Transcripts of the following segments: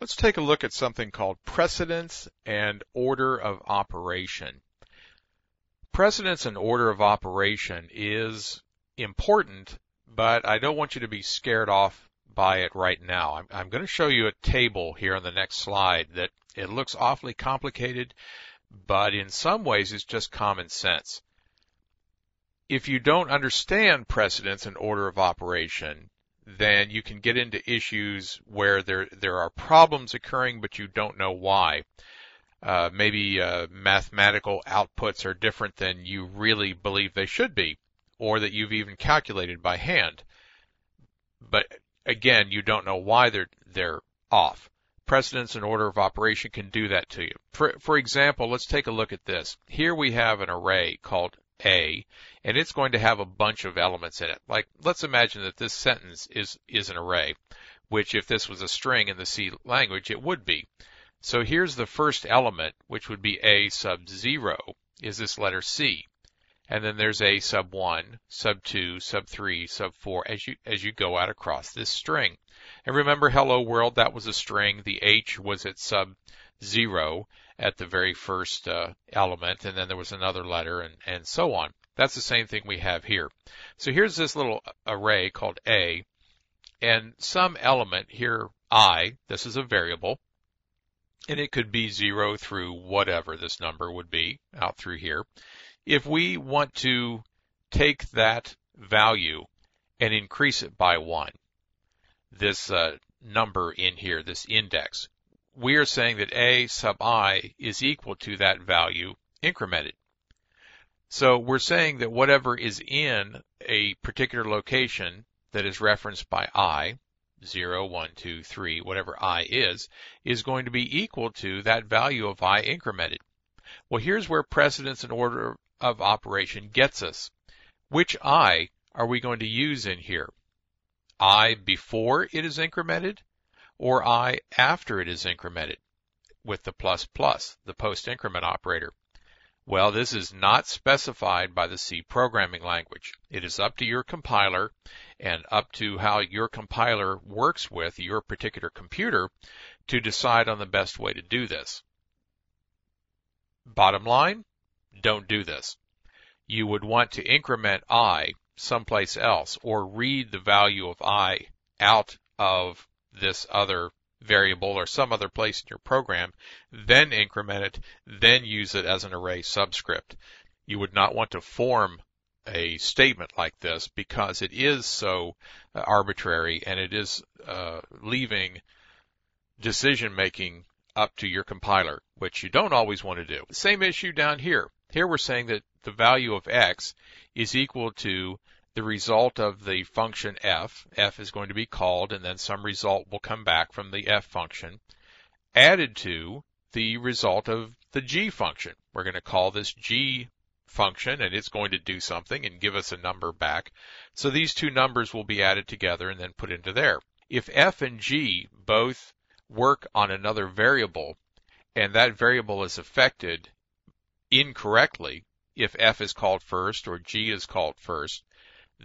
Let's take a look at something called precedence and order of operation. Precedence and order of operation is important, but I don't want you to be scared off by it right now. I'm going to show you a table here on the next slide that it looks awfully complicated, but in some ways it's just common sense. If you don't understand precedence and order of operation, then you can get into issues where there are problems occurring, but you don't know why. Maybe mathematical outputs are different than you really believe they should be, or that you've even calculated by hand. But again, you don't know why they're off. Precedence and order of operation can do that to you. For example, let's take a look at this. Here we have an array called A, and it's going to have a bunch of elements in it. Like, let's imagine that this sentence is an array, which if this was a string in the C language, it would be. So here's the first element, which would be A sub 0, is this letter C. And then there's A sub 1, sub 2, sub 3, sub 4, as you go out across this string. And remember, hello world, that was a string. The H was at sub 0 at the very first element, and then there was another letter, and so on. That's the same thing we have here. So here's this little array called A, and some element here, I, this is a variable, and it could be 0 through whatever this number would be out through here. If we want to take that value and increase it by 1, this number in here, this index, we are saying that A sub I is equal to that value incremented. So we're saying that whatever is in a particular location that is referenced by I, 0, 1, 2, 3, whatever I is going to be equal to that value of I incremented. Well, here's where precedence and order of operation gets us. Which I are we going to use in here? I before it is incremented, or I after it is incremented with the plus plus, the post increment operator? Well, this is not specified by the C programming language. It is up to your compiler and up to how your compiler works with your particular computer to decide on the best way to do this. Bottom line, don't do this. You would want to increment I someplace else, or read the value of I out of this other variable or some other place in your program, then increment it, then use it as an array subscript. You would not want to form a statement like this because it is so arbitrary, and it is leaving decision making up to your compiler, which you don't always want to do. Same issue down here. Here we're saying that the value of x is equal to the result of the function f. F is going to be called, and then some result will come back from the f function, added to the result of the g function. We're going to call this g function, and it's going to do something and give us a number back. So these two numbers will be added together and then put into there. If f and g both work on another variable, and that variable is affected incorrectly, if f is called first or g is called first,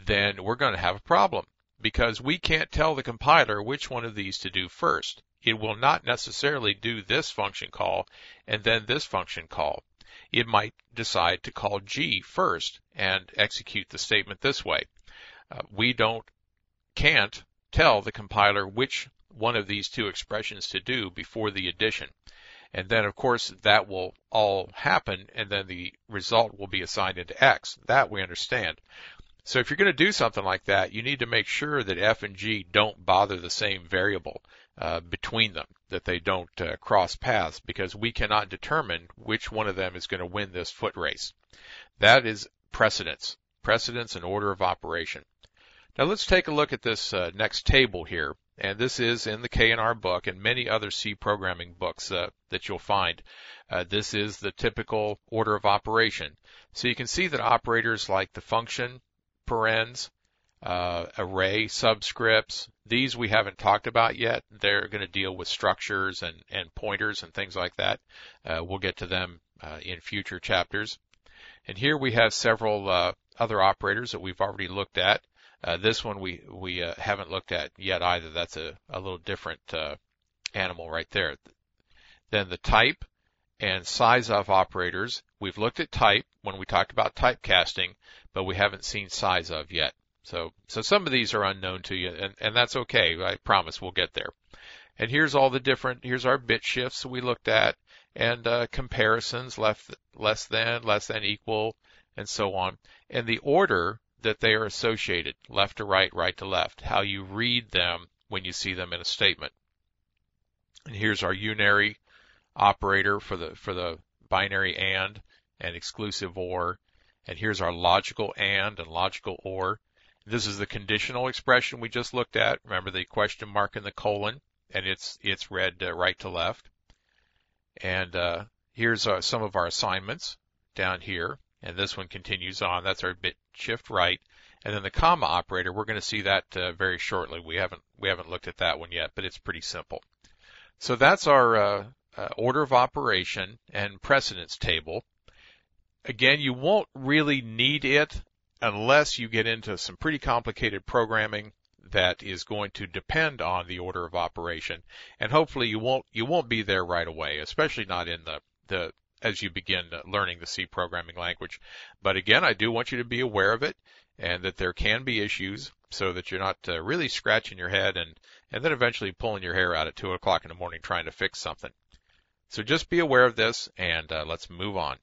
then we're going to have a problem because we can't tell the compiler which one of these to do first. It will not necessarily do this function call and then this function call. It might decide to call g first and execute the statement this way. We can't tell the compiler which one of these two expressions to do before the addition. And then, of course, that will all happen, and then the result will be assigned into x. That we understand. So if you're going to do something like that, you need to make sure that f and g don't bother the same variable between them, that they don't cross paths, because we cannot determine which one of them is going to win this foot race. That is precedence and order of operation. Now let's take a look at this next table here. And this is in the K&R book and many other C programming books that you'll find. This is the typical order of operation. So you can see that operators like the function, parens, array, subscripts, these we haven't talked about yet. They're going to deal with structures and pointers and things like that. We'll get to them in future chapters. And here we have several other operators that we've already looked at. This one we haven't looked at yet either. That's a little different animal right there. Then the type and size of operators. We've looked at type when we talked about typecasting, but we haven't seen size of yet. So some of these are unknown to you, and that's okay. I promise we'll get there. And here's all the different, here's our bit shifts we looked at, and comparisons, less than, equal, and so on. And the order that they are associated, left to right, right to left, how you read them when you see them in a statement. And here's our unary operator for the binary and exclusive or. And here's our logical and logical or. This is the conditional expression we just looked at. Remember the question mark and the colon, and it's read right to left. And here's some of our assignments down here, and this one continues on. That's our bit shift right. And then the comma operator, we're going to see that very shortly. We haven't looked at that one yet, but it's pretty simple. So that's our order of operation and precedence table. Again, you won't really need it unless you get into some pretty complicated programming that is going to depend on the order of operation. And hopefully you won't be there right away, especially not in the as you begin learning the C programming language. But again, I do want you to be aware of it and that there can be issues so that you're not really scratching your head and then eventually pulling your hair out at 2 o'clock in the morning trying to fix something. So just be aware of this, and let's move on.